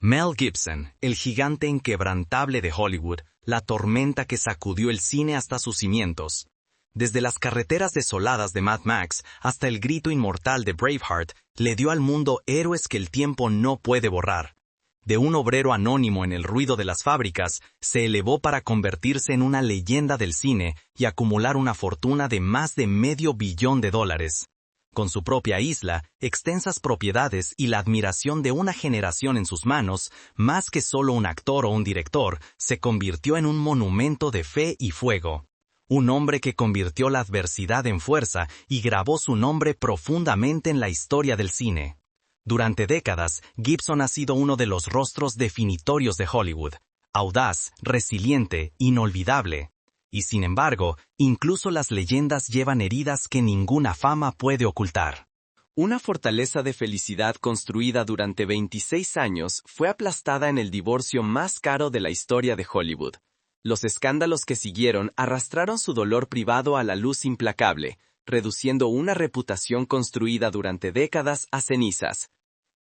Mel Gibson, el gigante inquebrantable de Hollywood, la tormenta que sacudió el cine hasta sus cimientos. Desde las carreteras desoladas de Mad Max hasta el grito inmortal de Braveheart, le dio al mundo héroes que el tiempo no puede borrar. De un obrero anónimo en el ruido de las fábricas, se elevó para convertirse en una leyenda del cine y acumular una fortuna de más de $500 millones. Con su propia isla, extensas propiedades y la admiración de una generación en sus manos, más que solo un actor o un director, se convirtió en un monumento de fe y fuego. Un hombre que convirtió la adversidad en fuerza y grabó su nombre profundamente en la historia del cine. Durante décadas, Gibson ha sido uno de los rostros definitorios de Hollywood. Audaz, resiliente, inolvidable. Y sin embargo, incluso las leyendas llevan heridas que ninguna fama puede ocultar. Una fortaleza de felicidad construida durante 26 años fue aplastada en el divorcio más caro de la historia de Hollywood. Los escándalos que siguieron arrastraron su dolor privado a la luz implacable, reduciendo una reputación construida durante décadas a cenizas.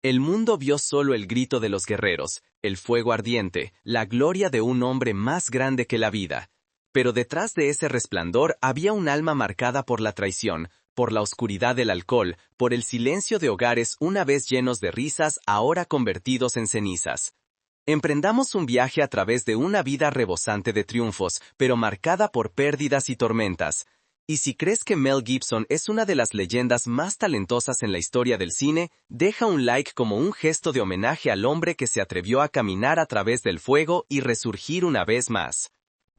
El mundo vio solo el grito de los guerreros, el fuego ardiente, la gloria de un hombre más grande que la vida. Pero detrás de ese resplandor había un alma marcada por la traición, por la oscuridad del alcohol, por el silencio de hogares una vez llenos de risas ahora convertidos en cenizas. Emprendamos un viaje a través de una vida rebosante de triunfos, pero marcada por pérdidas y tormentas. Y si crees que Mel Gibson es una de las leyendas más talentosas en la historia del cine, deja un like como un gesto de homenaje al hombre que se atrevió a caminar a través del fuego y resurgir una vez más.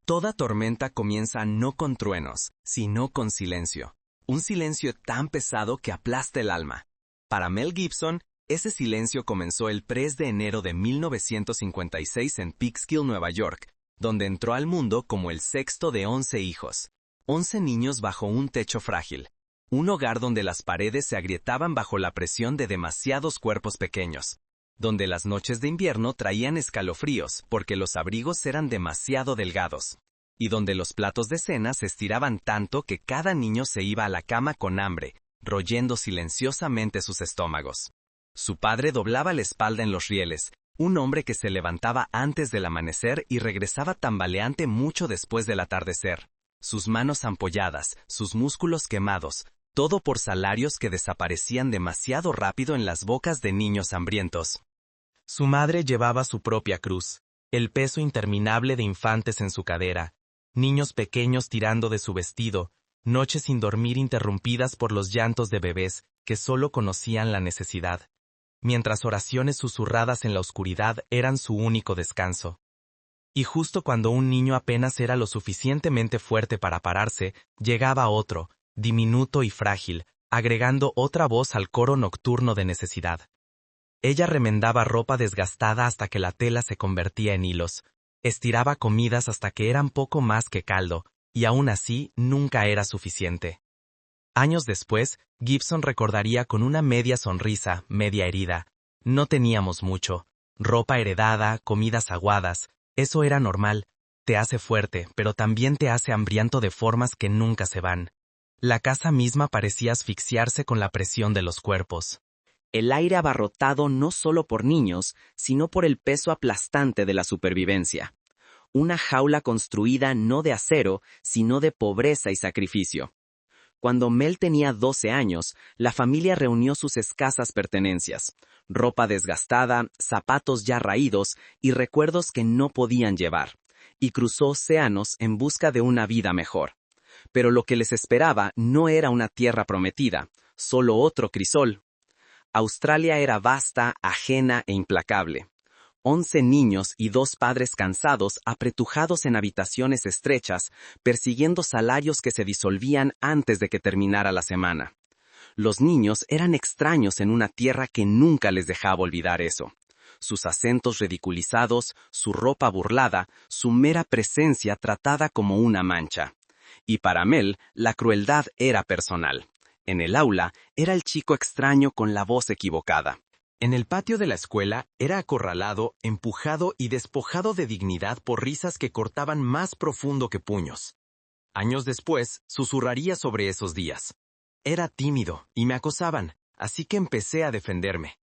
Toda tormenta comienza no con truenos, sino con silencio. Un silencio tan pesado que aplasta el alma. Para Mel Gibson, ese silencio comenzó el 3 de enero de 1956 en Peekskill, Nueva York, donde entró al mundo como el sexto de 11 hijos. 11 niños bajo un techo frágil. Un hogar donde las paredes se agrietaban bajo la presión de demasiados cuerpos pequeños. Donde las noches de invierno traían escalofríos porque los abrigos eran demasiado delgados, y donde los platos de cena se estiraban tanto que cada niño se iba a la cama con hambre, royendo silenciosamente sus estómagos. Su padre doblaba la espalda en los rieles, un hombre que se levantaba antes del amanecer y regresaba tambaleante mucho después del atardecer. Sus manos ampolladas, sus músculos quemados, todo por salarios que desaparecían demasiado rápido en las bocas de niños hambrientos. Su madre llevaba su propia cruz, el peso interminable de infantes en su cadera, niños pequeños tirando de su vestido, noches sin dormir interrumpidas por los llantos de bebés que solo conocían la necesidad, mientras oraciones susurradas en la oscuridad eran su único descanso. Y justo cuando un niño apenas era lo suficientemente fuerte para pararse, llegaba otro, diminuto y frágil, agregando otra voz al coro nocturno de necesidad. Ella remendaba ropa desgastada hasta que la tela se convertía en hilos, estiraba comidas hasta que eran poco más que caldo, y aún así nunca era suficiente. Años después, Gibson recordaría con una media sonrisa, media herida. No teníamos mucho. Ropa heredada, comidas aguadas. Eso era normal. Te hace fuerte, pero también te hace hambriento de formas que nunca se van. La casa misma parecía asfixiarse con la presión de los cuerpos. El aire abarrotado no solo por niños, sino por el peso aplastante de la supervivencia. Una jaula construida no de acero, sino de pobreza y sacrificio. Cuando Mel tenía 12 años, la familia reunió sus escasas pertenencias, ropa desgastada, zapatos ya raídos y recuerdos que no podían llevar, y cruzó océanos en busca de una vida mejor. Pero lo que les esperaba no era una tierra prometida, solo otro crisol. Australia era vasta, ajena e implacable. 11 niños y 2 padres cansados apretujados en habitaciones estrechas, persiguiendo salarios que se disolvían antes de que terminara la semana. Los niños eran extraños en una tierra que nunca les dejaba olvidar eso. Sus acentos ridiculizados, su ropa burlada, su mera presencia tratada como una mancha. Y para Mel, la crueldad era personal. En el aula, era el chico extraño con la voz equivocada. En el patio de la escuela, era acorralado, empujado y despojado de dignidad por risas que cortaban más profundo que puños. Años después, susurraría sobre esos días. Era tímido y me acosaban, así que empecé a defenderme.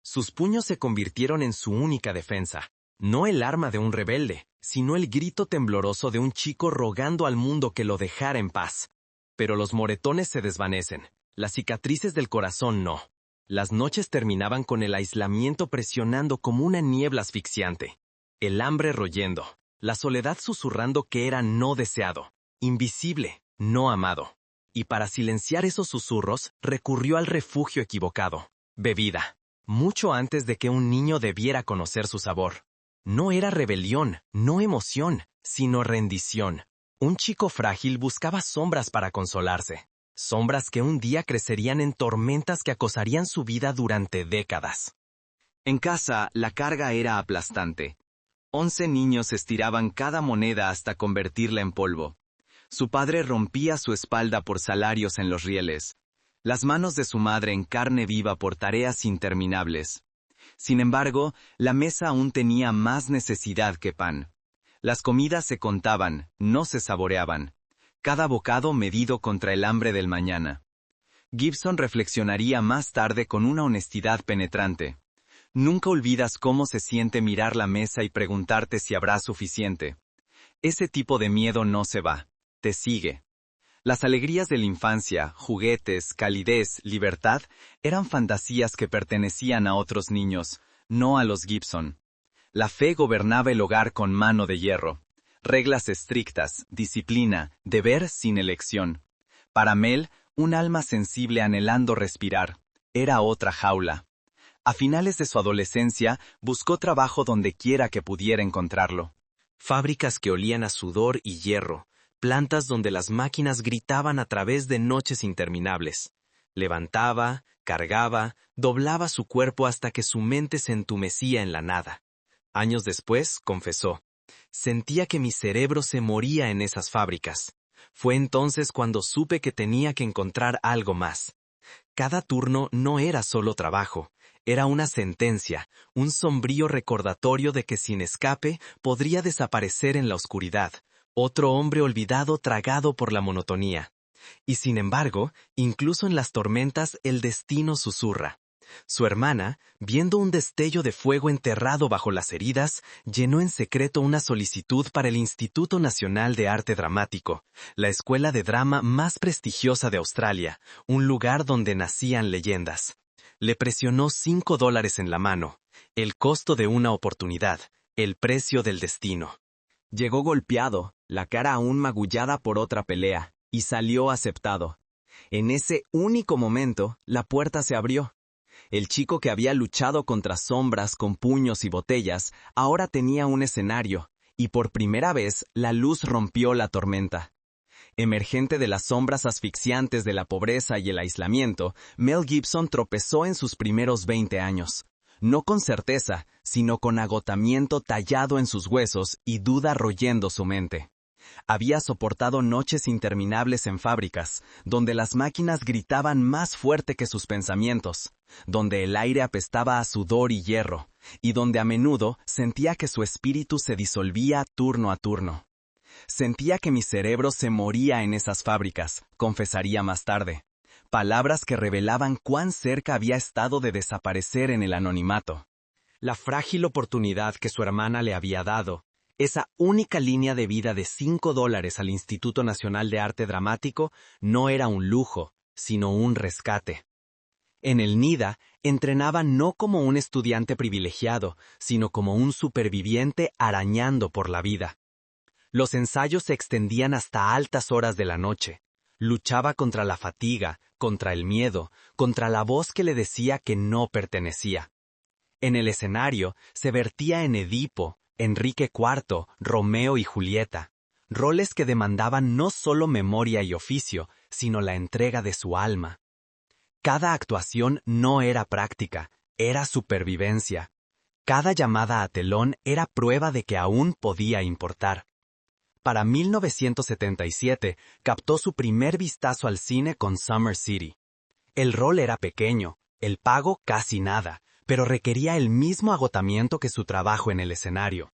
Sus puños se convirtieron en su única defensa. No el arma de un rebelde, sino el grito tembloroso de un chico rogando al mundo que lo dejara en paz. Pero los moretones se desvanecen, las cicatrices del corazón no. Las noches terminaban con el aislamiento presionando como una niebla asfixiante, el hambre royendo, la soledad susurrando que era no deseado, invisible, no amado. Y para silenciar esos susurros, recurrió al refugio equivocado, bebida, mucho antes de que un niño debiera conocer su sabor. No era rebelión, no emoción, sino rendición. Un chico frágil buscaba sombras para consolarse, sombras que un día crecerían en tormentas que acosarían su vida durante décadas. En casa, la carga era aplastante. 11 niños estiraban cada moneda hasta convertirla en polvo. Su padre rompía su espalda por salarios en los rieles. Las manos de su madre en carne viva por tareas interminables. Sin embargo, la mesa aún tenía más necesidad que pan. Las comidas se contaban, no se saboreaban. Cada bocado medido contra el hambre del mañana. Gibson reflexionaría más tarde con una honestidad penetrante. Nunca olvidas cómo se siente mirar la mesa y preguntarte si habrá suficiente. Ese tipo de miedo no se va, te sigue. Las alegrías de la infancia, juguetes, calidez, libertad, eran fantasías que pertenecían a otros niños, no a los Gibson. La fe gobernaba el hogar con mano de hierro. Reglas estrictas, disciplina, deber sin elección. Para Mel, un alma sensible anhelando respirar, era otra jaula. A finales de su adolescencia, buscó trabajo donde quiera que pudiera encontrarlo. Fábricas que olían a sudor y hierro, plantas donde las máquinas gritaban a través de noches interminables. Levantaba, cargaba, doblaba su cuerpo hasta que su mente se entumecía en la nada. Años después, confesó, sentía que mi cerebro se moría en esas fábricas. Fue entonces cuando supe que tenía que encontrar algo más. Cada turno no era solo trabajo, era una sentencia, un sombrío recordatorio de que sin escape podría desaparecer en la oscuridad, otro hombre olvidado tragado por la monotonía. Y sin embargo, incluso en las tormentas el destino susurra. Su hermana, viendo un destello de fuego enterrado bajo las heridas, llenó en secreto una solicitud para el Instituto Nacional de Arte Dramático, la escuela de drama más prestigiosa de Australia, un lugar donde nacían leyendas. Le presionó $5 en la mano, el costo de una oportunidad, el precio del destino. Llegó golpeado, la cara aún magullada por otra pelea, y salió aceptado. En ese único momento, la puerta se abrió. El chico que había luchado contra sombras con puños y botellas, ahora tenía un escenario, y por primera vez la luz rompió la tormenta. Emergente de las sombras asfixiantes de la pobreza y el aislamiento, Mel Gibson tropezó en sus primeros 20 años. No con certeza, sino con agotamiento tallado en sus huesos y duda royendo su mente. Había soportado noches interminables en fábricas, donde las máquinas gritaban más fuerte que sus pensamientos, donde el aire apestaba a sudor y hierro, y donde a menudo sentía que su espíritu se disolvía turno a turno. Sentía que mi cerebro se moría en esas fábricas, confesaría más tarde. Palabras que revelaban cuán cerca había estado de desaparecer en el anonimato. La frágil oportunidad que su hermana le había dado, esa única línea de vida de $5 al Instituto Nacional de Arte Dramático, no era un lujo, sino un rescate. En el NIDA, entrenaba no como un estudiante privilegiado, sino como un superviviente arañando por la vida. Los ensayos se extendían hasta altas horas de la noche. Luchaba contra la fatiga, contra el miedo, contra la voz que le decía que no pertenecía. En el escenario se vertía en Edipo, Enrique IV, Romeo y Julieta, roles que demandaban no solo memoria y oficio, sino la entrega de su alma. Cada actuación no era práctica, era supervivencia. Cada llamada a telón era prueba de que aún podía importar. Para 1977, captó su primer vistazo al cine con Summer City. El rol era pequeño, el pago casi nada, pero requería el mismo agotamiento que su trabajo en el escenario.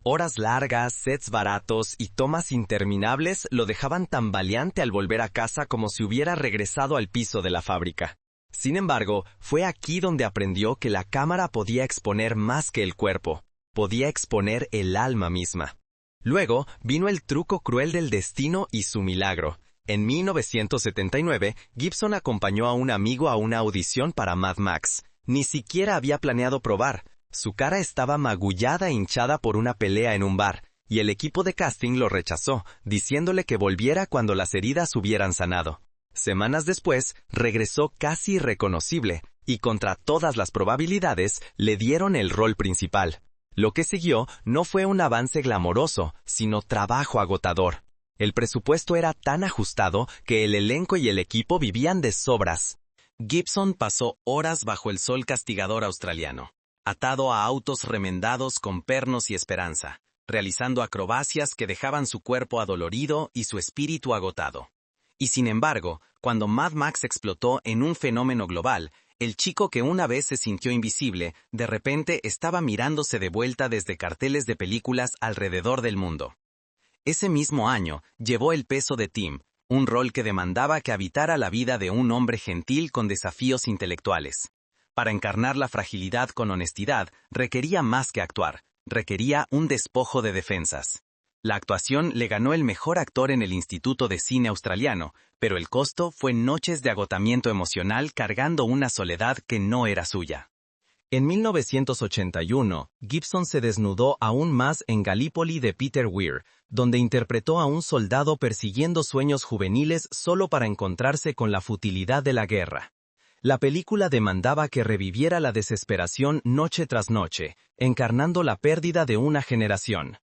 Horas largas, sets baratos y tomas interminables lo dejaban tambaleante al volver a casa como si hubiera regresado al piso de la fábrica. Sin embargo, fue aquí donde aprendió que la cámara podía exponer más que el cuerpo, podía exponer el alma misma. Luego vino el truco cruel del destino y su milagro. En 1979, Gibson acompañó a un amigo a una audición para Mad Max. Ni siquiera había planeado probar. Su cara estaba magullada e hinchada por una pelea en un bar, y el equipo de casting lo rechazó, diciéndole que volviera cuando las heridas hubieran sanado. Semanas después, regresó casi irreconocible, y contra todas las probabilidades, le dieron el rol principal. Lo que siguió no fue un avance glamoroso, sino trabajo agotador. El presupuesto era tan ajustado que el elenco y el equipo vivían de sobras. Gibson pasó horas bajo el sol castigador australiano, atado a autos remendados con pernos y esperanza, realizando acrobacias que dejaban su cuerpo adolorido y su espíritu agotado. Y sin embargo, cuando Mad Max explotó en un fenómeno global, el chico que una vez se sintió invisible, de repente estaba mirándose de vuelta desde carteles de películas alrededor del mundo. Ese mismo año, llevó el peso de Tim, un rol que demandaba que habitara la vida de un hombre gentil con desafíos intelectuales. Para encarnar la fragilidad con honestidad, requería más que actuar, requería un despojo de defensas. La actuación le ganó el mejor actor en el Instituto de Cine Australiano, pero el costo fue noches de agotamiento emocional cargando una soledad que no era suya. En 1981, Gibson se desnudó aún más en Gallipoli de Peter Weir, donde interpretó a un soldado persiguiendo sueños juveniles solo para encontrarse con la futilidad de la guerra. La película demandaba que reviviera la desesperación noche tras noche, encarnando la pérdida de una generación.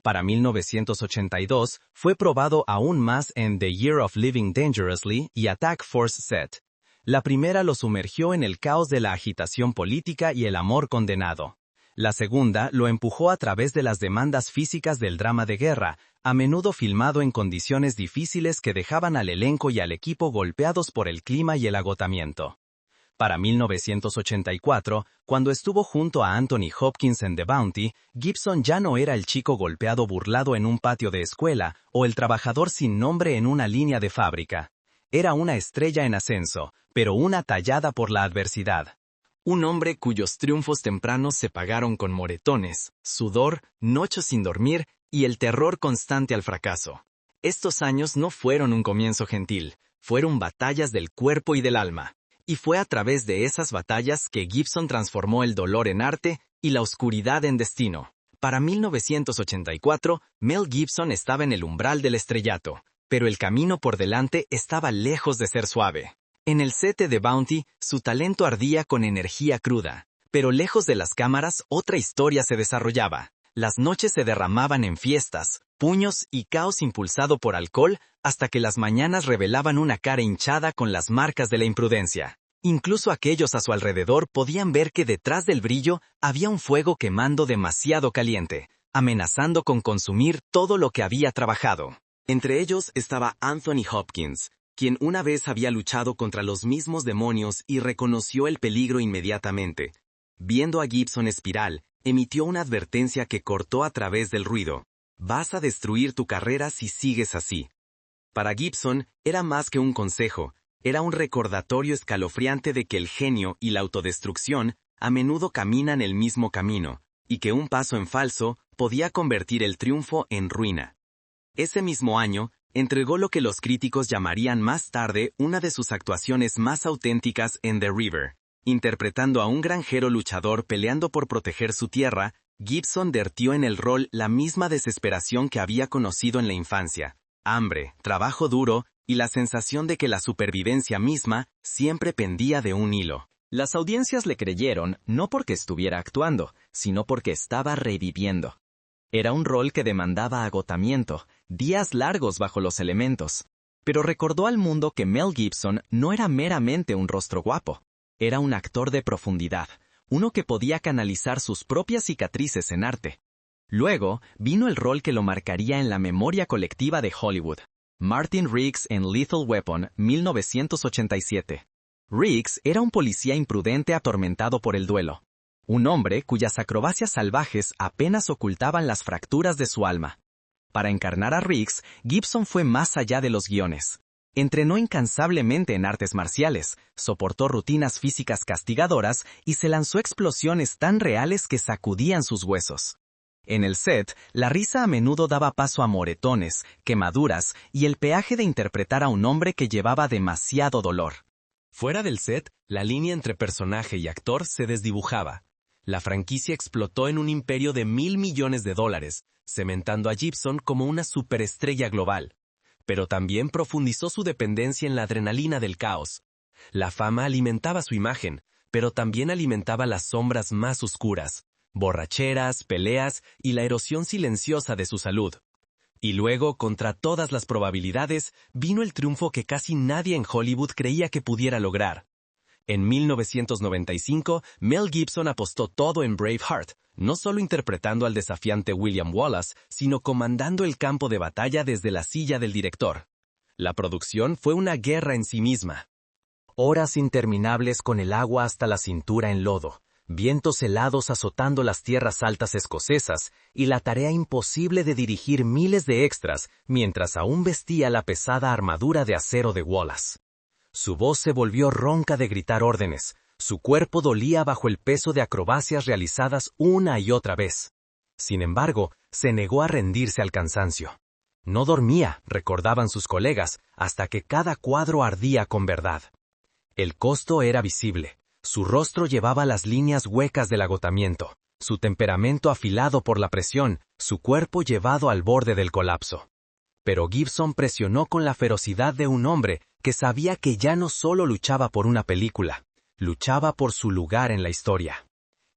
Para 1982, fue probado aún más en The Year of Living Dangerously y Attack Force Set. La primera lo sumergió en el caos de la agitación política y el amor condenado. La segunda lo empujó a través de las demandas físicas del drama de guerra, a menudo filmado en condiciones difíciles que dejaban al elenco y al equipo golpeados por el clima y el agotamiento. Para 1984, cuando estuvo junto a Anthony Hopkins en The Bounty, Gibson ya no era el chico golpeado burlado en un patio de escuela o el trabajador sin nombre en una línea de fábrica. Era una estrella en ascenso, pero una tallada por la adversidad. Un hombre cuyos triunfos tempranos se pagaron con moretones, sudor, noches sin dormir y el terror constante al fracaso. Estos años no fueron un comienzo gentil, fueron batallas del cuerpo y del alma. Y fue a través de esas batallas que Gibson transformó el dolor en arte y la oscuridad en destino. Para 1984, Mel Gibson estaba en el umbral del estrellato, pero el camino por delante estaba lejos de ser suave. En el set de The Bounty, su talento ardía con energía cruda, pero lejos de las cámaras otra historia se desarrollaba. Las noches se derramaban en fiestas, puños y caos impulsado por alcohol hasta que las mañanas revelaban una cara hinchada con las marcas de la imprudencia. Incluso aquellos a su alrededor podían ver que detrás del brillo había un fuego quemando demasiado caliente, amenazando con consumir todo lo que había trabajado. Entre ellos estaba Anthony Hopkins, quien una vez había luchado contra los mismos demonios y reconoció el peligro inmediatamente. Viendo a Gibson espiral, emitió una advertencia que cortó a través del ruido. Vas a destruir tu carrera si sigues así. Para Gibson, era más que un consejo, era un recordatorio escalofriante de que el genio y la autodestrucción a menudo caminan el mismo camino, y que un paso en falso podía convertir el triunfo en ruina. Ese mismo año, entregó lo que los críticos llamarían más tarde una de sus actuaciones más auténticas en The River. Interpretando a un granjero luchador peleando por proteger su tierra, Gibson vertió en el rol la misma desesperación que había conocido en la infancia: hambre, trabajo duro y la sensación de que la supervivencia misma siempre pendía de un hilo. Las audiencias le creyeron no porque estuviera actuando, sino porque estaba reviviendo. Era un rol que demandaba agotamiento, días largos bajo los elementos. Pero recordó al mundo que Mel Gibson no era meramente un rostro guapo. Era un actor de profundidad, uno que podía canalizar sus propias cicatrices en arte. Luego, vino el rol que lo marcaría en la memoria colectiva de Hollywood. Martin Riggs en Lethal Weapon, 1987. Riggs era un policía imprudente atormentado por el duelo. Un hombre cuyas acrobacias salvajes apenas ocultaban las fracturas de su alma. Para encarnar a Riggs, Gibson fue más allá de los guiones. Entrenó incansablemente en artes marciales, soportó rutinas físicas castigadoras y se lanzó explosiones tan reales que sacudían sus huesos. En el set, la risa a menudo daba paso a moretones, quemaduras y el peaje de interpretar a un hombre que llevaba demasiado dolor. Fuera del set, la línea entre personaje y actor se desdibujaba. La franquicia explotó en un imperio de $1,000 millones, cementando a Gibson como una superestrella global. Pero también profundizó su dependencia en la adrenalina del caos. La fama alimentaba su imagen, pero también alimentaba las sombras más oscuras, borracheras, peleas y la erosión silenciosa de su salud. Y luego, contra todas las probabilidades, vino el triunfo que casi nadie en Hollywood creía que pudiera lograr. En 1995, Mel Gibson apostó todo en Braveheart, no solo interpretando al desafiante William Wallace, sino comandando el campo de batalla desde la silla del director. La producción fue una guerra en sí misma. Horas interminables con el agua hasta la cintura en lodo, vientos helados azotando las tierras altas escocesas y la tarea imposible de dirigir miles de extras mientras aún vestía la pesada armadura de acero de Wallace. Su voz se volvió ronca de gritar órdenes, su cuerpo dolía bajo el peso de acrobacias realizadas una y otra vez. Sin embargo, se negó a rendirse al cansancio. No dormía, recordaban sus colegas, hasta que cada cuadro ardía con verdad. El costo era visible. Su rostro llevaba las líneas huecas del agotamiento, su temperamento afilado por la presión, su cuerpo llevado al borde del colapso. Pero Gibson presionó con la ferocidad de un hombre que sabía que ya no solo luchaba por una película, luchaba por su lugar en la historia.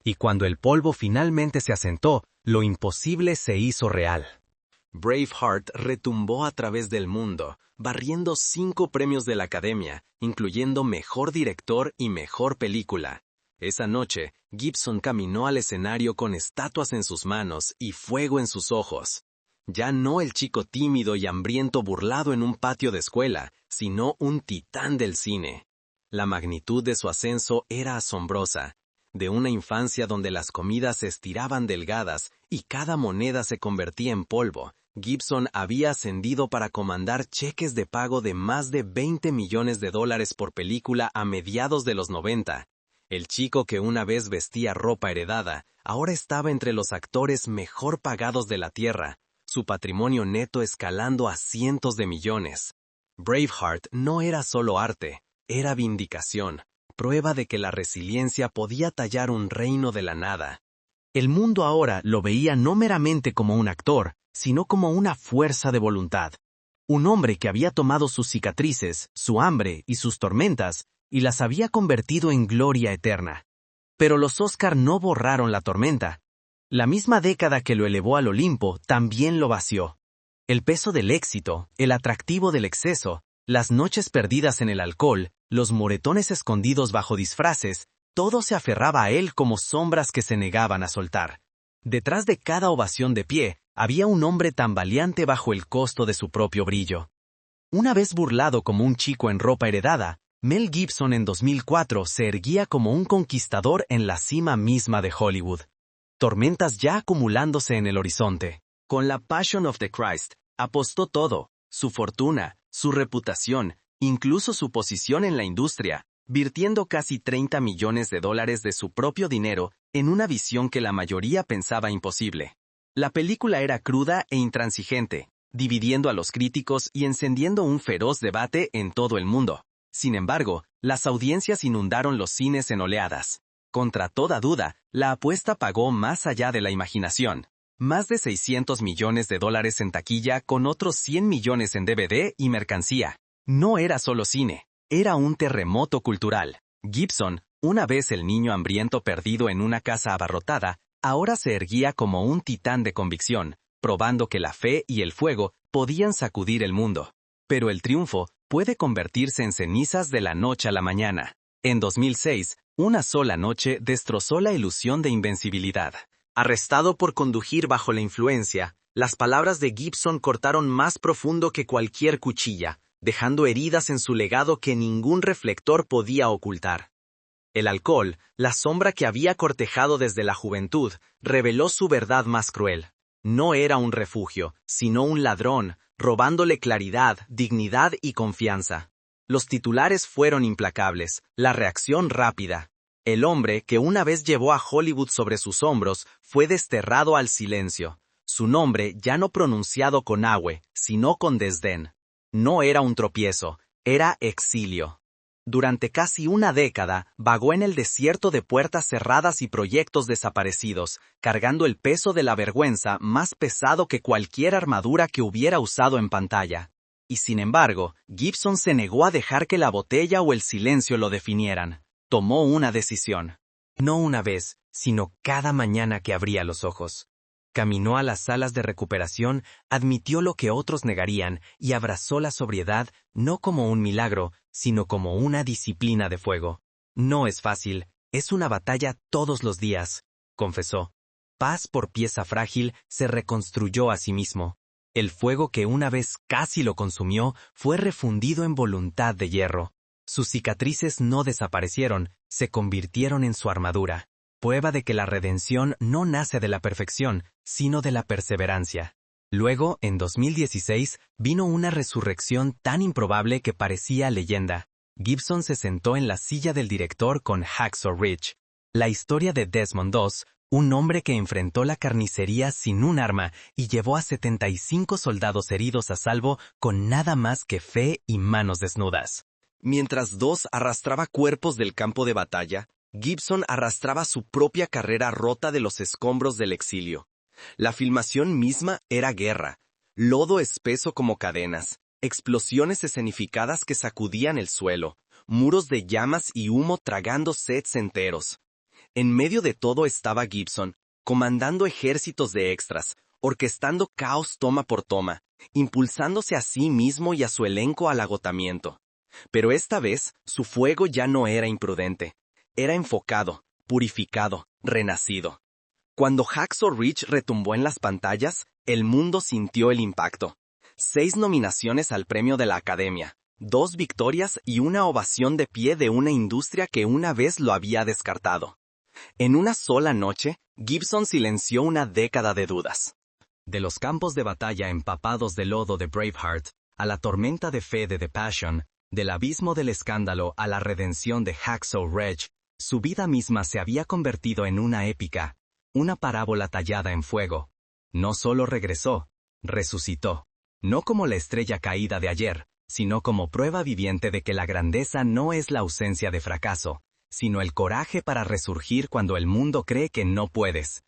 Y cuando el polvo finalmente se asentó, lo imposible se hizo real. Braveheart retumbó a través del mundo, barriendo 5 premios de la Academia, incluyendo Mejor Director y Mejor Película. Esa noche, Gibson caminó al escenario con estatuas en sus manos y fuego en sus ojos. Ya no el chico tímido y hambriento burlado en un patio de escuela, sino un titán del cine. La magnitud de su ascenso era asombrosa. De una infancia donde las comidas se estiraban delgadas y cada moneda se convertía en polvo, Gibson había ascendido para comandar cheques de pago de más de $20 millones por película a mediados de los 90. El chico que una vez vestía ropa heredada, ahora estaba entre los actores mejor pagados de la tierra, su patrimonio neto escalando a cientos de millones. Braveheart no era solo arte, era vindicación, prueba de que la resiliencia podía tallar un reino de la nada. El mundo ahora lo veía no meramente como un actor, sino como una fuerza de voluntad. Un hombre que había tomado sus cicatrices, su hambre y sus tormentas, y las había convertido en gloria eterna. Pero los Oscar no borraron la tormenta. La misma década que lo elevó al Olimpo también lo vació. El peso del éxito, el atractivo del exceso, las noches perdidas en el alcohol, los moretones escondidos bajo disfraces, todo se aferraba a él como sombras que se negaban a soltar. Detrás de cada ovación de pie, había un hombre tambaleante bajo el costo de su propio brillo. Una vez burlado como un chico en ropa heredada, Mel Gibson en 2004 se erguía como un conquistador en la cima misma de Hollywood. Tormentas ya acumulándose en el horizonte. Con la Passion of the Christ, apostó todo, su fortuna, su reputación, incluso su posición en la industria, virtiendo casi $30 millones de su propio dinero en una visión que la mayoría pensaba imposible. La película era cruda e intransigente, dividiendo a los críticos y encendiendo un feroz debate en todo el mundo. Sin embargo, las audiencias inundaron los cines en oleadas. Contra toda duda, la apuesta pagó más allá de la imaginación. Más de $600 millones en taquilla con otros 100 millones en DVD y mercancía. No era solo cine, era un terremoto cultural. Gibson, una vez el niño hambriento perdido en una casa abarrotada, ahora se erguía como un titán de convicción, probando que la fe y el fuego podían sacudir el mundo. Pero el triunfo puede convertirse en cenizas de la noche a la mañana. En 2006, una sola noche destrozó la ilusión de invencibilidad. Arrestado por conducir bajo la influencia, las palabras de Gibson cortaron más profundo que cualquier cuchilla, dejando heridas en su legado que ningún reflector podía ocultar. El alcohol, la sombra que había cortejado desde la juventud, reveló su verdad más cruel. No era un refugio, sino un ladrón, robándole claridad, dignidad y confianza. Los titulares fueron implacables, la reacción rápida. El hombre que una vez llevó a Hollywood sobre sus hombros fue desterrado al silencio. Su nombre ya no pronunciado con ahue, sino con desdén. No era un tropiezo, era exilio. Durante casi una década, vagó en el desierto de puertas cerradas y proyectos desaparecidos, cargando el peso de la vergüenza más pesado que cualquier armadura que hubiera usado en pantalla. Y sin embargo, Gibson se negó a dejar que la botella o el silencio lo definieran. Tomó una decisión. No una vez, sino cada mañana que abría los ojos. Caminó a las salas de recuperación, admitió lo que otros negarían y abrazó la sobriedad no como un milagro, sino como una disciplina de fuego. No es fácil, es una batalla todos los días, confesó. Paz por pieza frágil se reconstruyó a sí mismo. El fuego que una vez casi lo consumió fue refundido en voluntad de hierro. Sus cicatrices no desaparecieron, se convirtieron en su armadura. Prueba de que la redención no nace de la perfección, sino de la perseverancia. Luego, en 2016, vino una resurrección tan improbable que parecía leyenda. Gibson se sentó en la silla del director con Hacksaw Ridge. La historia de Desmond II, un hombre que enfrentó la carnicería sin un arma y llevó a 75 soldados heridos a salvo con nada más que fe y manos desnudas. Mientras Dos arrastraba cuerpos del campo de batalla, Gibson arrastraba su propia carrera rota de los escombros del exilio. La filmación misma era guerra, lodo espeso como cadenas, explosiones escenificadas que sacudían el suelo, muros de llamas y humo tragando sets enteros. En medio de todo estaba Gibson, comandando ejércitos de extras, orquestando caos toma por toma, impulsándose a sí mismo y a su elenco al agotamiento. Pero esta vez, su fuego ya no era imprudente. Era enfocado, purificado, renacido. Cuando Hacksaw Ridge retumbó en las pantallas, el mundo sintió el impacto. 6 nominaciones al premio de la Academia, 2 victorias y una ovación de pie de una industria que una vez lo había descartado. En una sola noche, Gibson silenció una década de dudas. De los campos de batalla empapados de lodo de Braveheart, a la tormenta de fe de The Passion, del abismo del escándalo a la redención de Hacksaw Ridge, su vida misma se había convertido en una épica, una parábola tallada en fuego. No solo regresó, resucitó. No como la estrella caída de ayer, sino como prueba viviente de que la grandeza no es la ausencia de fracaso, sino el coraje para resurgir cuando el mundo cree que no puedes.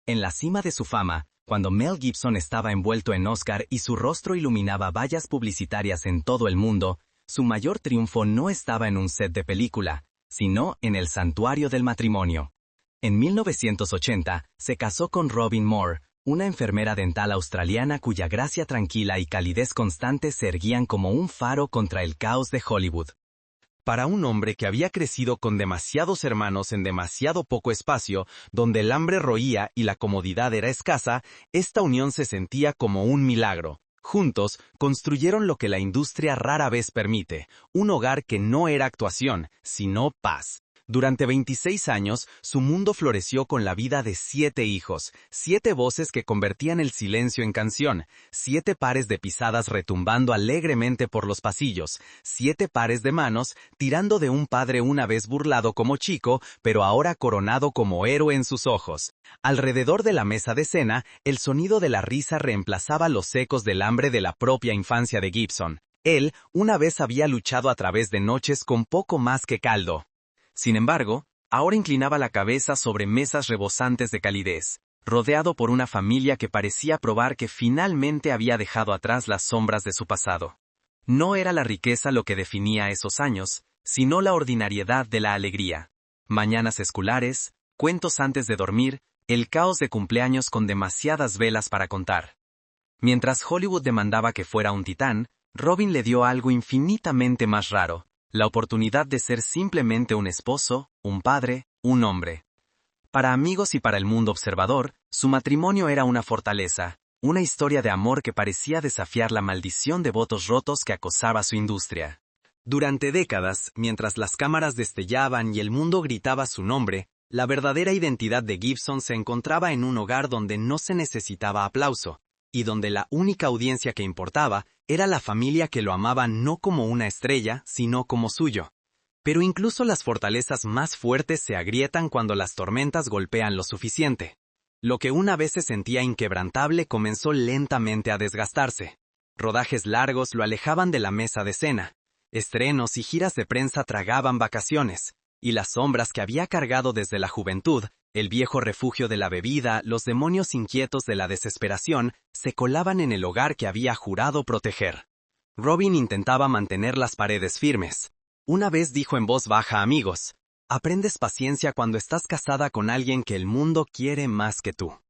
En la cima de su fama, cuando Mel Gibson estaba envuelto en Oscar y su rostro iluminaba vallas publicitarias en todo el mundo, su mayor triunfo no estaba en un set de película, sino en el santuario del matrimonio. En 1980, se casó con Robin Moore, una enfermera dental australiana cuya gracia tranquila y calidez constante se erguían como un faro contra el caos de Hollywood. Para un hombre que había crecido con demasiados hermanos en demasiado poco espacio, donde el hambre roía y la comodidad era escasa, esta unión se sentía como un milagro. Juntos, construyeron lo que la industria rara vez permite, un hogar que no era actuación, sino paz. Durante 26 años, su mundo floreció con la vida de 7 hijos, 7 voces que convertían el silencio en canción, 7 pares de pisadas retumbando alegremente por los pasillos, 7 pares de manos tirando de un padre una vez burlado como chico, pero ahora coronado como héroe en sus ojos. Alrededor de la mesa de cena, el sonido de la risa reemplazaba los ecos del hambre de la propia infancia de Gibson. Él, una vez había luchado a través de noches con poco más que caldo. Sin embargo, ahora inclinaba la cabeza sobre mesas rebosantes de calidez, rodeado por una familia que parecía probar que finalmente había dejado atrás las sombras de su pasado. No era la riqueza lo que definía esos años, sino la ordinariedad de la alegría. Mañanas escolares, cuentos antes de dormir, el caos de cumpleaños con demasiadas velas para contar. Mientras Hollywood demandaba que fuera un titán, Robin le dio algo infinitamente más raro. La oportunidad de ser simplemente un esposo, un padre, un hombre. Para amigos y para el mundo observador, su matrimonio era una fortaleza, una historia de amor que parecía desafiar la maldición de votos rotos que acosaba su industria. Durante décadas, mientras las cámaras destellaban y el mundo gritaba su nombre, la verdadera identidad de Gibson se encontraba en un hogar donde no se necesitaba aplauso, y donde la única audiencia que importaba era la familia que lo amaba no como una estrella, sino como suyo. Pero incluso las fortalezas más fuertes se agrietan cuando las tormentas golpean lo suficiente. Lo que una vez se sentía inquebrantable comenzó lentamente a desgastarse. Rodajes largos lo alejaban de la mesa de cena. Estrenos y giras de prensa tragaban vacaciones, y las sombras que había cargado desde la juventud, el viejo refugio de la bebida, los demonios inquietos de la desesperación, se colaban en el hogar que había jurado proteger. Robin intentaba mantener las paredes firmes. Una vez dijo en voz baja a amigos: «Aprendes paciencia cuando estás casada con alguien que el mundo quiere más que tú».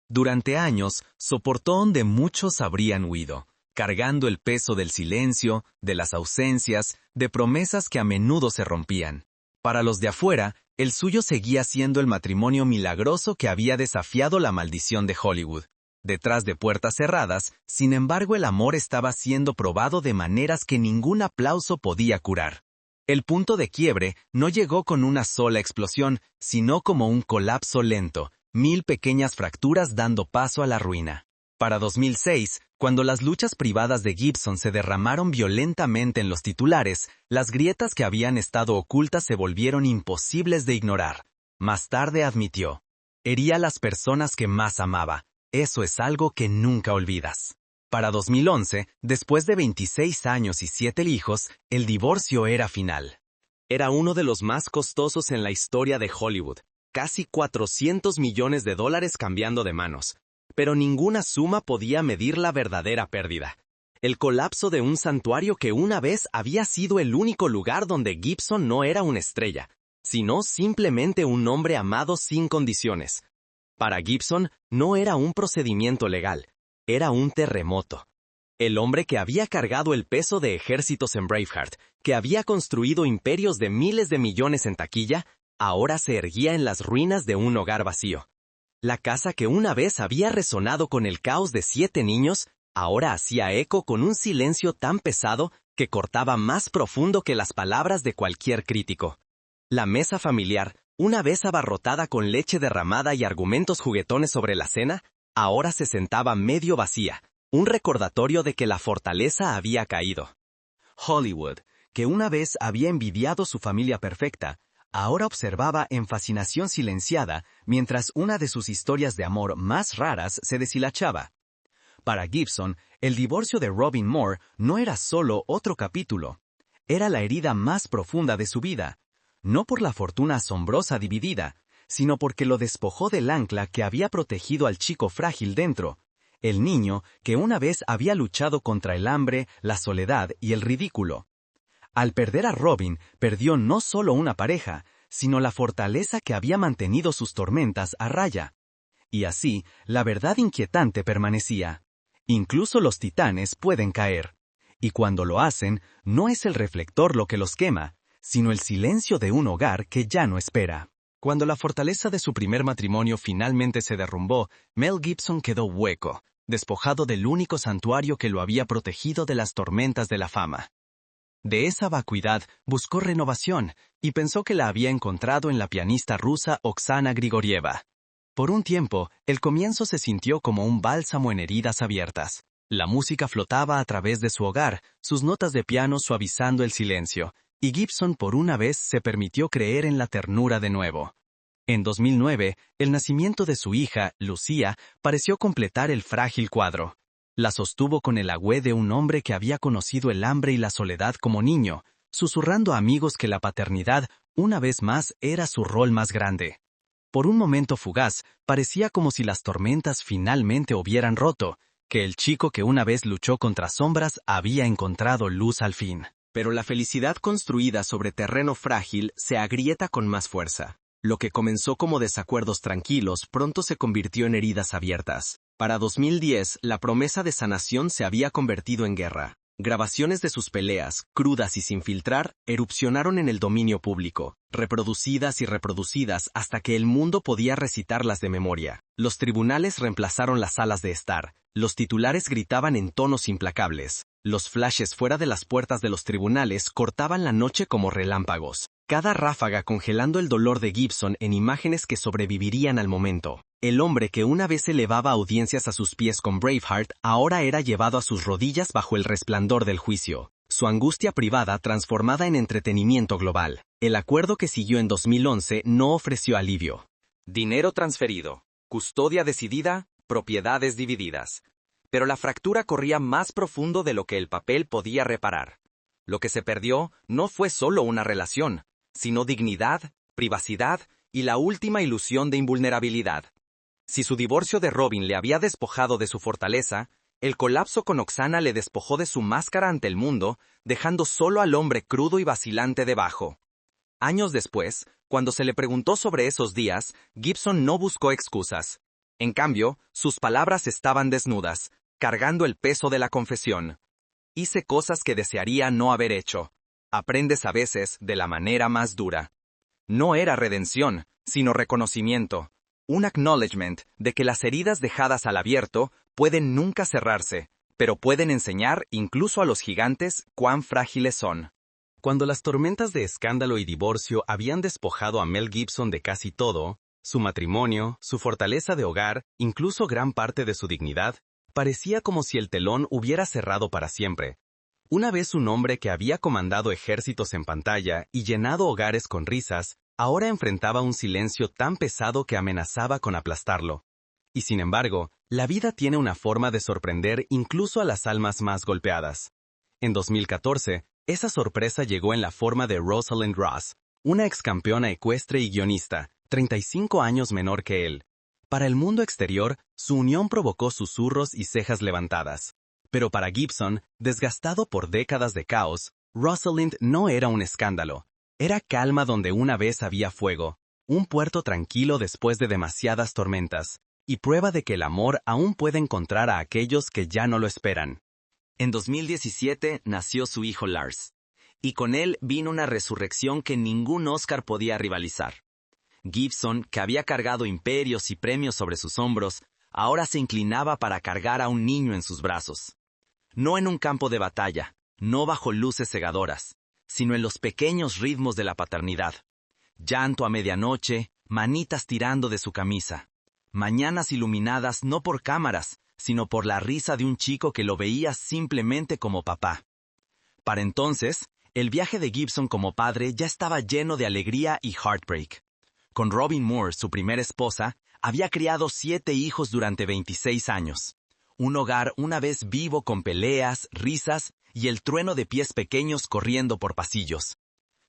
Durante años, soportó donde muchos habrían huido, cargando el peso del silencio, de las ausencias, de promesas que a menudo se rompían. Para los de afuera, el suyo seguía siendo el matrimonio milagroso que había desafiado la maldición de Hollywood. Detrás de puertas cerradas, sin embargo, el amor estaba siendo probado de maneras que ningún aplauso podía curar. El punto de quiebre no llegó con una sola explosión, sino como un colapso lento, 1000 pequeñas fracturas dando paso a la ruina. Para 2006, cuando las luchas privadas de Gibson se derramaron violentamente en los titulares, las grietas que habían estado ocultas se volvieron imposibles de ignorar. Más tarde admitió: «Hería a las personas que más amaba. Eso es algo que nunca olvidas». Para 2011, después de 26 años y 7 hijos, el divorcio era final. Era uno de los más costosos en la historia de Hollywood, casi $400 millones cambiando de manos. Pero ninguna suma podía medir la verdadera pérdida. El colapso de un santuario que una vez había sido el único lugar donde Gibson no era una estrella, sino simplemente un hombre amado sin condiciones. Para Gibson no era un procedimiento legal, era un terremoto. El hombre que había cargado el peso de ejércitos en Braveheart, que había construido imperios de miles de millones en taquilla, ahora se erguía en las ruinas de un hogar vacío. La casa que una vez había resonado con el caos de 7 niños, ahora hacía eco con un silencio tan pesado que cortaba más profundo que las palabras de cualquier crítico. La mesa familiar, una vez abarrotada con leche derramada y argumentos juguetones sobre la cena, ahora se sentaba medio vacía, un recordatorio de que la fortaleza había caído. Hollywood, que una vez había envidiado su familia perfecta, ahora observaba en fascinación silenciada mientras una de sus historias de amor más raras se deshilachaba. Para Gibson, el divorcio de Robin Moore no era solo otro capítulo. Era la herida más profunda de su vida, no por la fortuna asombrosa dividida, sino porque lo despojó del ancla que había protegido al chico frágil dentro, el niño que una vez había luchado contra el hambre, la soledad y el ridículo. Al perder a Robin, perdió no solo una pareja, sino la fortaleza que había mantenido sus tormentas a raya. Y así, la verdad inquietante permanecía. Incluso los titanes pueden caer. Y cuando lo hacen, no es el reflector lo que los quema, sino el silencio de un hogar que ya no espera. Cuando la fortaleza de su primer matrimonio finalmente se derrumbó, Mel Gibson quedó hueco, despojado del único santuario que lo había protegido de las tormentas de la fama. De esa vacuidad buscó renovación y pensó que la había encontrado en la pianista rusa Oksana Grigorieva. Por un tiempo, el comienzo se sintió como un bálsamo en heridas abiertas. La música flotaba a través de su hogar, sus notas de piano suavizando el silencio, y Gibson por una vez se permitió creer en la ternura de nuevo. En 2009, el nacimiento de su hija, Lucía, pareció completar el frágil cuadro. La sostuvo con el agüe de un hombre que había conocido el hambre y la soledad como niño, susurrando a amigos que la paternidad, una vez más, era su rol más grande. Por un momento fugaz, parecía como si las tormentas finalmente hubieran roto, que el chico que una vez luchó contra sombras había encontrado luz al fin. Pero la felicidad construida sobre terreno frágil se agrieta con más fuerza. Lo que comenzó como desacuerdos tranquilos pronto se convirtió en heridas abiertas. Para 2010, la promesa de sanación se había convertido en guerra. Grabaciones de sus peleas, crudas y sin filtrar, erupcionaron en el dominio público, reproducidas y reproducidas hasta que el mundo podía recitarlas de memoria. Los tribunales reemplazaron las salas de estar, los titulares gritaban en tonos implacables, los flashes fuera de las puertas de los tribunales cortaban la noche como relámpagos, cada ráfaga congelando el dolor de Gibson en imágenes que sobrevivirían al momento. El hombre que una vez elevaba audiencias a sus pies con Braveheart ahora era llevado a sus rodillas bajo el resplandor del juicio. Su angustia privada transformada en entretenimiento global. El acuerdo que siguió en 2011 no ofreció alivio. Dinero transferido, custodia decidida, propiedades divididas. Pero la fractura corría más profundo de lo que el papel podía reparar. Lo que se perdió no fue solo una relación, sino dignidad, privacidad y la última ilusión de invulnerabilidad. Si su divorcio de Robin le había despojado de su fortaleza, el colapso con Oksana le despojó de su máscara ante el mundo, dejando solo al hombre crudo y vacilante debajo. Años después, cuando se le preguntó sobre esos días, Gibson no buscó excusas. En cambio, sus palabras estaban desnudas, cargando el peso de la confesión. Hice cosas que desearía no haber hecho. Aprendes a veces de la manera más dura. No era redención, sino reconocimiento. Un acknowledgement de que las heridas dejadas al abierto pueden nunca cerrarse, pero pueden enseñar incluso a los gigantes cuán frágiles son. Cuando las tormentas de escándalo y divorcio habían despojado a Mel Gibson de casi todo, su matrimonio, su fortaleza de hogar, incluso gran parte de su dignidad, parecía como si el telón hubiera cerrado para siempre. Una vez un hombre que había comandado ejércitos en pantalla y llenado hogares con risas, ahora enfrentaba un silencio tan pesado que amenazaba con aplastarlo. Y sin embargo, la vida tiene una forma de sorprender incluso a las almas más golpeadas. En 2014, esa sorpresa llegó en la forma de Rosalind Ross, una excampeona ecuestre y guionista, 35 años menor que él. Para el mundo exterior, su unión provocó susurros y cejas levantadas. Pero para Gibson, desgastado por décadas de caos, Rosalind no era un escándalo. Era calma donde una vez había fuego, un puerto tranquilo después de demasiadas tormentas, y prueba de que el amor aún puede encontrar a aquellos que ya no lo esperan. En 2017 nació su hijo Lars, y con él vino una resurrección que ningún Oscar podía rivalizar. Gibson, que había cargado imperios y premios sobre sus hombros, ahora se inclinaba para cargar a un niño en sus brazos. No en un campo de batalla, no bajo luces cegadoras, sino en los pequeños ritmos de la paternidad. Llanto a medianoche, manitas tirando de su camisa. Mañanas iluminadas no por cámaras, sino por la risa de un chico que lo veía simplemente como papá. Para entonces, el viaje de Gibson como padre ya estaba lleno de alegría y heartbreak. Con Robin Moore, su primera esposa, había criado 7 hijos durante 26 años. Un hogar una vez vivo con peleas, risas y el trueno de pies pequeños corriendo por pasillos.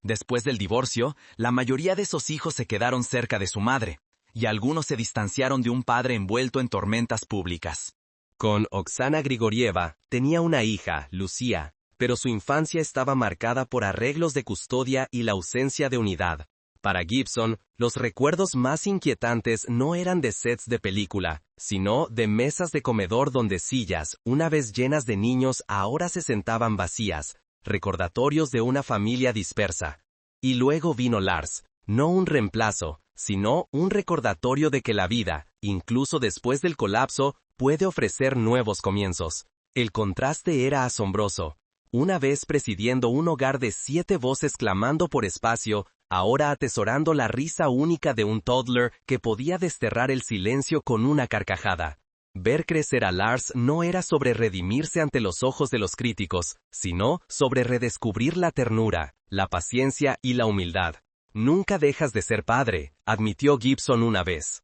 Después del divorcio, la mayoría de esos hijos se quedaron cerca de su madre, y algunos se distanciaron de un padre envuelto en tormentas públicas. Con Oksana Grigorieva tenía una hija, Lucía, pero su infancia estaba marcada por arreglos de custodia y la ausencia de unidad. Para Gibson, los recuerdos más inquietantes no eran de sets de película, sino de mesas de comedor donde sillas, una vez llenas de niños, ahora se sentaban vacías, recordatorios de una familia dispersa. Y luego vino Lars, no un reemplazo, sino un recordatorio de que la vida, incluso después del colapso, puede ofrecer nuevos comienzos. El contraste era asombroso. Una vez presidiendo un hogar de 7 voces clamando por espacio, ahora atesorando la risa única de un toddler que podía desterrar el silencio con una carcajada. Ver crecer a Lars no era sobre redimirse ante los ojos de los críticos, sino sobre redescubrir la ternura, la paciencia y la humildad. Nunca dejas de ser padre, admitió Gibson una vez.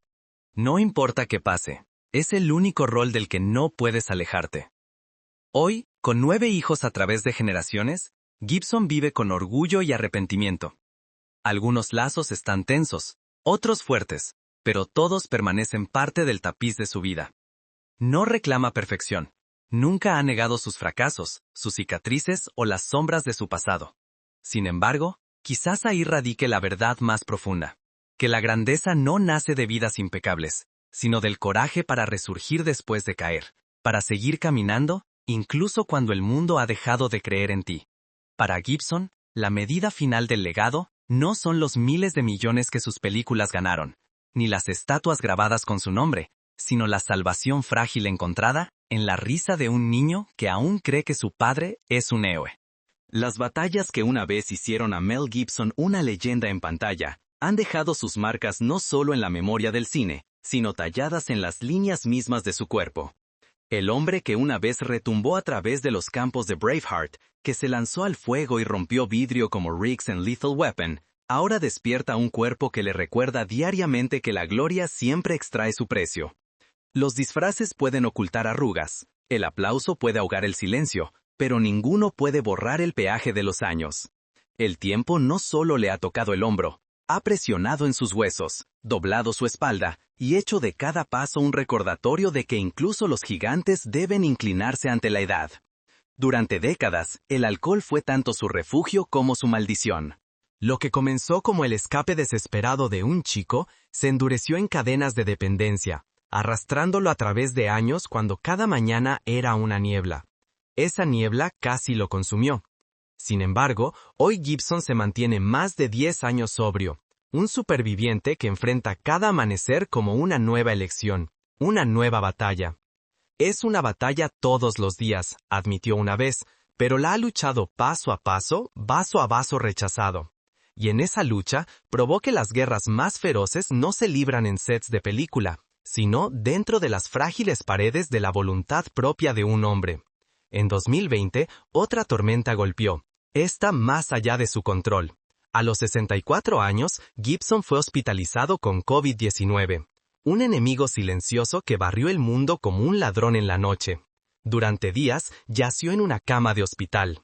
No importa qué pase, es el único rol del que no puedes alejarte. Hoy, con 9 hijos a través de generaciones, Gibson vive con orgullo y arrepentimiento. Algunos lazos están tensos, otros fuertes, pero todos permanecen parte del tapiz de su vida. No reclama perfección. Nunca ha negado sus fracasos, sus cicatrices o las sombras de su pasado. Sin embargo, quizás ahí radique la verdad más profunda, que la grandeza no nace de vidas impecables, sino del coraje para resurgir después de caer, para seguir caminando, incluso cuando el mundo ha dejado de creer en ti. Para Gibson, la medida final del legado no son los miles de millones que sus películas ganaron, ni las estatuas grabadas con su nombre, sino la salvación frágil encontrada en la risa de un niño que aún cree que su padre es un héroe. Las batallas que una vez hicieron a Mel Gibson una leyenda en pantalla han dejado sus marcas no solo en la memoria del cine, sino talladas en las líneas mismas de su cuerpo. El hombre que una vez retumbó a través de los campos de Braveheart, que se lanzó al fuego y rompió vidrio como Riggs en Lethal Weapon, ahora despierta un cuerpo que le recuerda diariamente que la gloria siempre extrae su precio. Los disfraces pueden ocultar arrugas, el aplauso puede ahogar el silencio, pero ninguno puede borrar el peaje de los años. El tiempo no solo le ha tocado el hombro, ha presionado en sus huesos, doblado su espalda y hecho de cada paso un recordatorio de que incluso los gigantes deben inclinarse ante la edad. Durante décadas, el alcohol fue tanto su refugio como su maldición. Lo que comenzó como el escape desesperado de un chico, se endureció en cadenas de dependencia, arrastrándolo a través de años cuando cada mañana era una niebla. Esa niebla casi lo consumió. Sin embargo, hoy Gibson se mantiene más de 10 años sobrio, un superviviente que enfrenta cada amanecer como una nueva elección, una nueva batalla. Es una batalla todos los días, admitió una vez, pero la ha luchado paso a paso, vaso a vaso rechazado. Y en esa lucha probó que las guerras más feroces no se libran en sets de película, sino dentro de las frágiles paredes de la voluntad propia de un hombre. En 2020, otra tormenta golpeó, esta más allá de su control. A los 64 años, Gibson fue hospitalizado con COVID-19, un enemigo silencioso que barrió el mundo como un ladrón en la noche. Durante días, yació en una cama de hospital.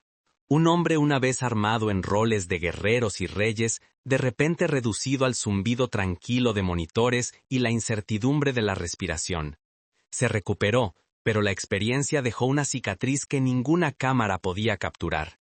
Un hombre una vez armado en roles de guerreros y reyes, de repente reducido al zumbido tranquilo de monitores y la incertidumbre de la respiración. Se recuperó, pero la experiencia dejó una cicatriz que ninguna cámara podía capturar.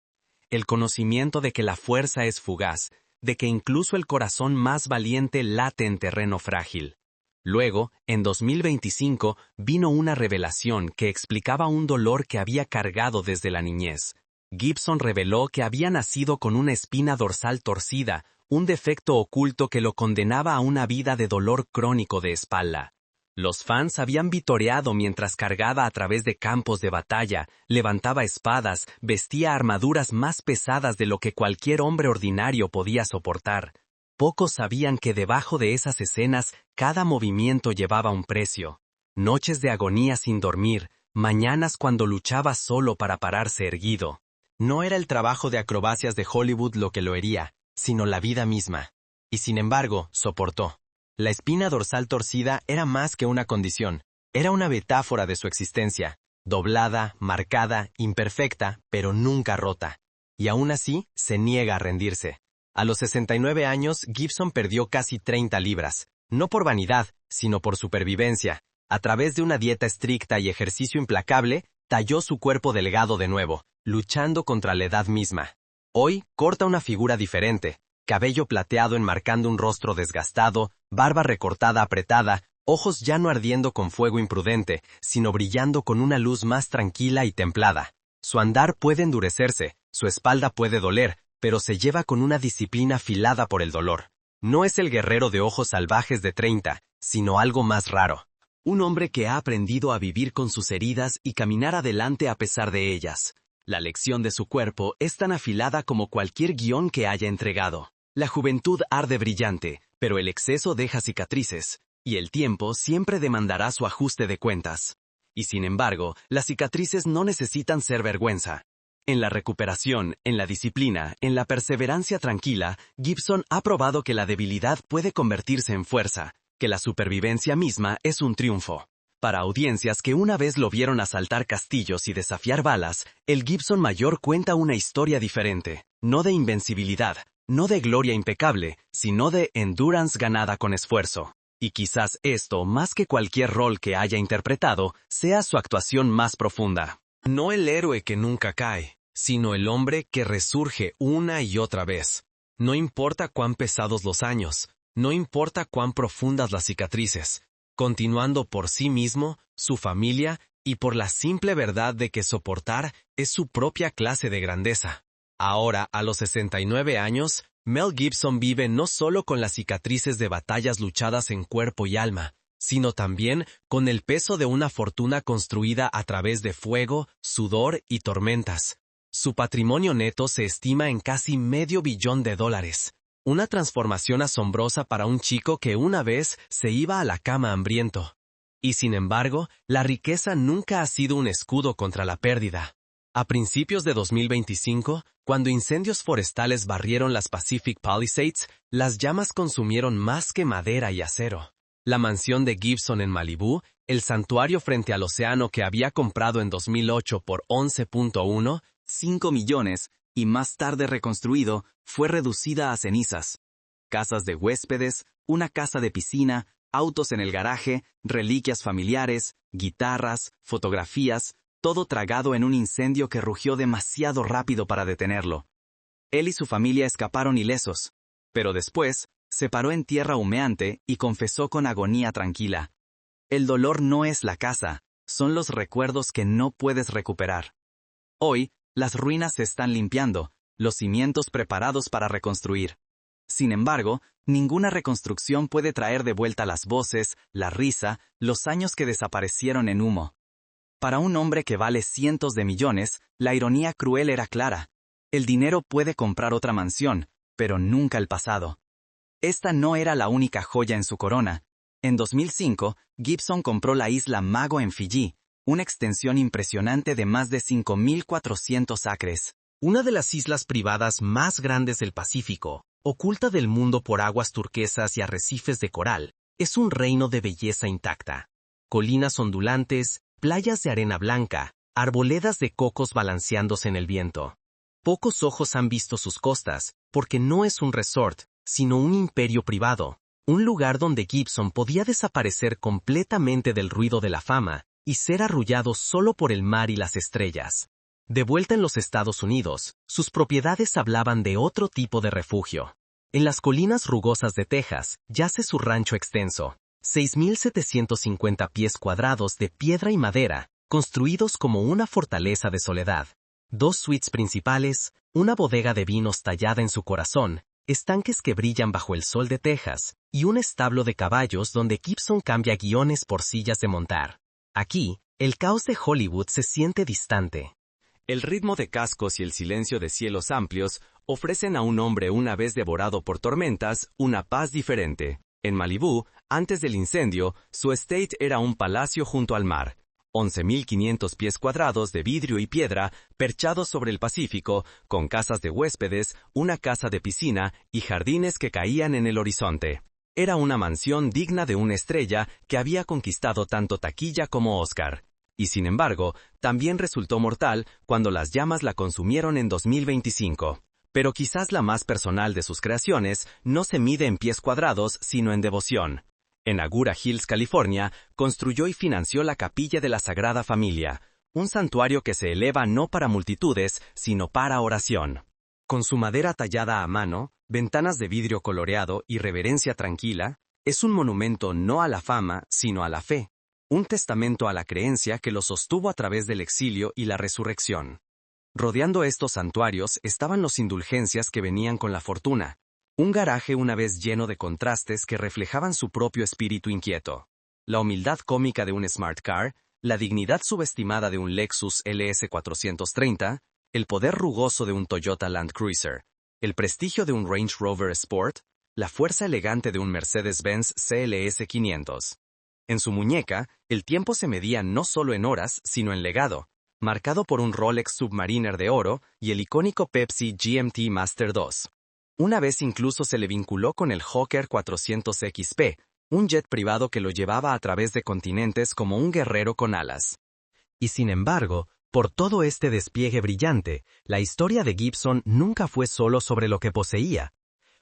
El conocimiento de que la fuerza es fugaz, de que incluso el corazón más valiente late en terreno frágil. Luego, en 2025, vino una revelación que explicaba un dolor que había cargado desde la niñez. Gibson reveló que había nacido con una espina dorsal torcida, un defecto oculto que lo condenaba a una vida de dolor crónico de espalda. Los fans habían vitoreado mientras cargaba a través de campos de batalla, levantaba espadas, vestía armaduras más pesadas de lo que cualquier hombre ordinario podía soportar. Pocos sabían que debajo de esas escenas cada movimiento llevaba un precio. Noches de agonía sin dormir, mañanas cuando luchaba solo para pararse erguido. No era el trabajo de acrobacias de Hollywood lo que lo hería, sino la vida misma. Y sin embargo, soportó. La espina dorsal torcida era más que una condición, era una metáfora de su existencia, doblada, marcada, imperfecta, pero nunca rota. Y aún así, se niega a rendirse. A los 69 años, Gibson perdió casi 30 libras, no por vanidad, sino por supervivencia. A través de una dieta estricta y ejercicio implacable, talló su cuerpo delgado de nuevo, luchando contra la edad misma. Hoy, corta una figura diferente. Cabello plateado enmarcando un rostro desgastado, barba recortada apretada, ojos ya no ardiendo con fuego imprudente, sino brillando con una luz más tranquila y templada. Su andar puede endurecerse, su espalda puede doler, pero se lleva con una disciplina afilada por el dolor. No es el guerrero de ojos salvajes de 30, sino algo más raro. Un hombre que ha aprendido a vivir con sus heridas y caminar adelante a pesar de ellas. La lección de su cuerpo es tan afilada como cualquier guión que haya entregado. La juventud arde brillante, pero el exceso deja cicatrices, y el tiempo siempre demandará su ajuste de cuentas. Y sin embargo, las cicatrices no necesitan ser vergüenza. En la recuperación, en la disciplina, en la perseverancia tranquila, Gibson ha probado que la debilidad puede convertirse en fuerza, que la supervivencia misma es un triunfo. Para audiencias que una vez lo vieron asaltar castillos y desafiar balas, el Gibson mayor cuenta una historia diferente, no de invencibilidad, no de gloria impecable, sino de endurance ganada con esfuerzo. Y quizás esto, más que cualquier rol que haya interpretado, sea su actuación más profunda. No el héroe que nunca cae, sino el hombre que resurge una y otra vez. No importa cuán pesados los años, no importa cuán profundas las cicatrices, continuando por sí mismo, su familia y por la simple verdad de que soportar es su propia clase de grandeza. Ahora, a los 69 años, Mel Gibson vive no solo con las cicatrices de batallas luchadas en cuerpo y alma, sino también con el peso de una fortuna construida a través de fuego, sudor y tormentas. Su patrimonio neto se estima en casi $500 millones. Una transformación asombrosa para un chico que una vez se iba a la cama hambriento. Y sin embargo, la riqueza nunca ha sido un escudo contra la pérdida. A principios de 2025, cuando incendios forestales barrieron las Pacific Palisades, las llamas consumieron más que madera y acero. La mansión de Gibson en Malibú, el santuario frente al océano que había comprado en 2008 por 5 millones, y más tarde reconstruido, fue reducida a cenizas. Casas de huéspedes, una casa de piscina, autos en el garaje, reliquias familiares, guitarras, fotografías, todo tragado en un incendio que rugió demasiado rápido para detenerlo. Él y su familia escaparon ilesos, pero después se paró en tierra humeante y confesó con agonía tranquila: el dolor no es la casa, son los recuerdos que no puedes recuperar. Hoy, las ruinas se están limpiando, los cimientos preparados para reconstruir. Sin embargo, ninguna reconstrucción puede traer de vuelta las voces, la risa, los años que desaparecieron en humo. Para un hombre que vale cientos de millones, la ironía cruel era clara. El dinero puede comprar otra mansión, pero nunca el pasado. Esta no era la única joya en su corona. En 2005, Gibson compró la isla Mago en Fiyi, una extensión impresionante de más de 5.400 acres. Una de las islas privadas más grandes del Pacífico, oculta del mundo por aguas turquesas y arrecifes de coral, es un reino de belleza intacta. Colinas ondulantes, playas de arena blanca, arboledas de cocos balanceándose en el viento. Pocos ojos han visto sus costas, porque no es un resort, sino un imperio privado, un lugar donde Gibson podía desaparecer completamente del ruido de la fama y ser arrullado solo por el mar y las estrellas. De vuelta en los Estados Unidos, sus propiedades hablaban de otro tipo de refugio. En las colinas rugosas de Texas yace su rancho extenso, 6.750 pies cuadrados de piedra y madera, construidos como una fortaleza de soledad. 2 suites principales, una bodega de vinos tallada en su corazón, estanques que brillan bajo el sol de Texas, y un establo de caballos donde Gibson cambia guiones por sillas de montar. Aquí, el caos de Hollywood se siente distante. El ritmo de cascos y el silencio de cielos amplios ofrecen a un hombre una vez devorado por tormentas una paz diferente. En Malibú, antes del incendio, su estate era un palacio junto al mar. 11.500 pies cuadrados de vidrio y piedra, perchados sobre el Pacífico, con casas de huéspedes, una casa de piscina y jardines que caían en el horizonte. Era una mansión digna de una estrella que había conquistado tanto taquilla como Oscar. Y sin embargo, también resultó mortal cuando las llamas la consumieron en 2025. Pero quizás la más personal de sus creaciones no se mide en pies cuadrados, sino en devoción. En Agoura Hills, California, construyó y financió la Capilla de la Sagrada Familia, un santuario que se eleva no para multitudes, sino para oración. Con su madera tallada a mano, ventanas de vidrio coloreado y reverencia tranquila, es un monumento no a la fama, sino a la fe, un testamento a la creencia que lo sostuvo a través del exilio y la resurrección. Rodeando estos santuarios estaban las indulgencias que venían con la fortuna, un garaje una vez lleno de contrastes que reflejaban su propio espíritu inquieto, la humildad cómica de un Smart Car, la dignidad subestimada de un Lexus LS430, el poder rugoso de un Toyota Land Cruiser, el prestigio de un Range Rover Sport, la fuerza elegante de un Mercedes-Benz CLS 500. En su muñeca, el tiempo se medía no solo en horas, sino en legado, marcado por un Rolex Submariner de oro y el icónico Pepsi GMT Master 2. Una vez incluso se le vinculó con el Hawker 400 XP, un jet privado que lo llevaba a través de continentes como un guerrero con alas. Y sin embargo, por todo este despliegue brillante, la historia de Gibson nunca fue solo sobre lo que poseía.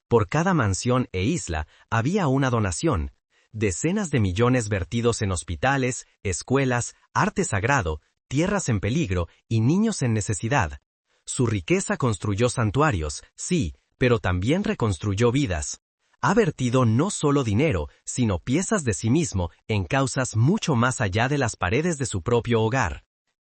Por cada mansión e isla había una donación, decenas de millones vertidos en hospitales, escuelas, arte sagrado, tierras en peligro y niños en necesidad. Su riqueza construyó santuarios, sí, pero también reconstruyó vidas. Ha vertido no solo dinero, sino piezas de sí mismo en causas mucho más allá de las paredes de su propio hogar.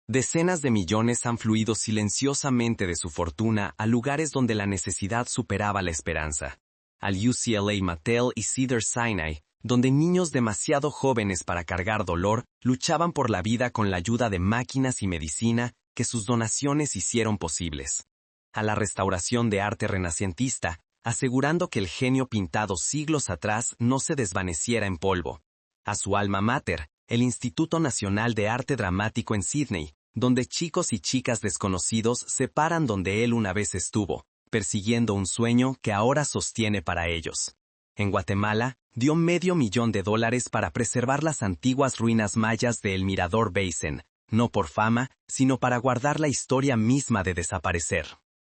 Decenas de millones han fluido silenciosamente de su fortuna a lugares donde la necesidad superaba la esperanza. Al UCLA Mattel y Cedars-Sinai, donde niños demasiado jóvenes para cargar dolor luchaban por la vida con la ayuda de máquinas y medicina que sus donaciones hicieron posibles. A la restauración de arte renacentista, asegurando que el genio pintado siglos atrás no se desvaneciera en polvo. A su alma mater, el Instituto Nacional de Arte Dramático en Sydney, donde chicos y chicas desconocidos se paran donde él una vez estuvo, persiguiendo un sueño que ahora sostiene para ellos. En Guatemala, dio $500,000 para preservar las antiguas ruinas mayas de El Mirador Basin, no por fama, sino para guardar la historia misma de desaparecer.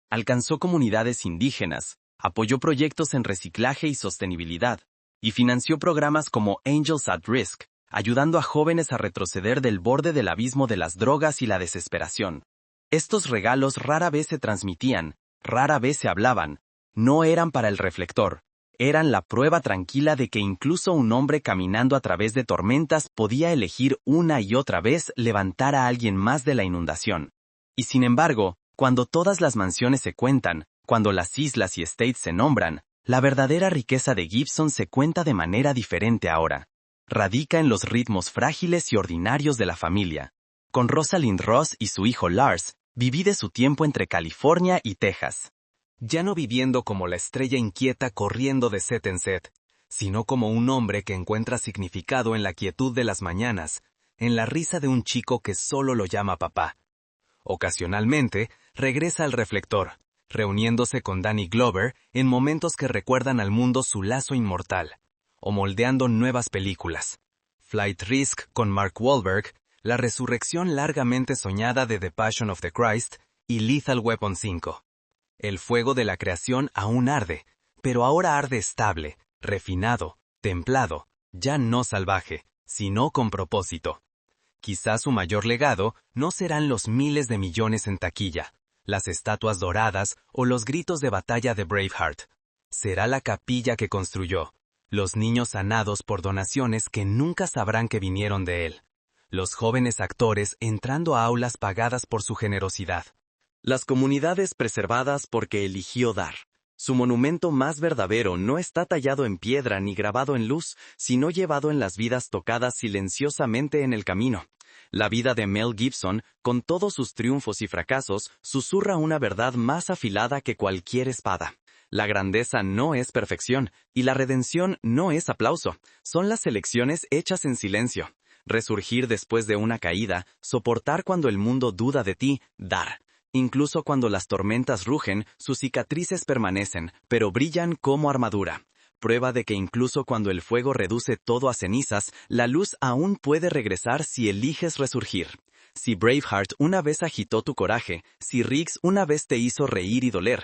Alcanzó comunidades indígenas, apoyó proyectos en reciclaje y sostenibilidad, y financió programas como Angels at Risk, ayudando a jóvenes a retroceder del borde del abismo de las drogas y la desesperación. Estos regalos rara vez se transmitían, rara vez se hablaban, no eran para el reflector, eran la prueba tranquila de que incluso un hombre caminando a través de tormentas podía elegir una y otra vez levantar a alguien más de la inundación. Y sin embargo, cuando todas las mansiones se cuentan, cuando las islas y estates se nombran, la verdadera riqueza de Gibson se cuenta de manera diferente ahora. Radica en los ritmos frágiles y ordinarios de la familia. Con Rosalind Ross y su hijo Lars, divide su tiempo entre California y Texas. Ya no viviendo como la estrella inquieta corriendo de set en set, sino como un hombre que encuentra significado en la quietud de las mañanas, en la risa de un chico que solo lo llama papá. Ocasionalmente, regresa al reflector, reuniéndose con Danny Glover en momentos que recuerdan al mundo su lazo inmortal, o moldeando nuevas películas. Flight Risk con Mark Wahlberg, la resurrección largamente soñada de The Passion of the Christ y Lethal Weapon 5. El fuego de la creación aún arde, pero ahora arde estable, refinado, templado, ya no salvaje, sino con propósito. Quizás su mayor legado no serán los miles de millones en taquilla, las estatuas doradas o los gritos de batalla de Braveheart. Será la capilla que construyó, los niños sanados por donaciones que nunca sabrán que vinieron de él, los jóvenes actores entrando a aulas pagadas por su generosidad. Las comunidades preservadas porque eligió dar. Su monumento más verdadero no está tallado en piedra ni grabado en luz, sino llevado en las vidas tocadas silenciosamente en el camino. La vida de Mel Gibson, con todos sus triunfos y fracasos, susurra una verdad más afilada que cualquier espada. La grandeza no es perfección, y la redención no es aplauso. Son las elecciones hechas en silencio. Resurgir después de una caída, soportar cuando el mundo duda de ti, dar. Incluso cuando las tormentas rugen, sus cicatrices permanecen, pero brillan como armadura. Prueba de que incluso cuando el fuego reduce todo a cenizas, la luz aún puede regresar si eliges resurgir. Si Braveheart una vez agitó tu coraje, si Riggs una vez te hizo reír y doler,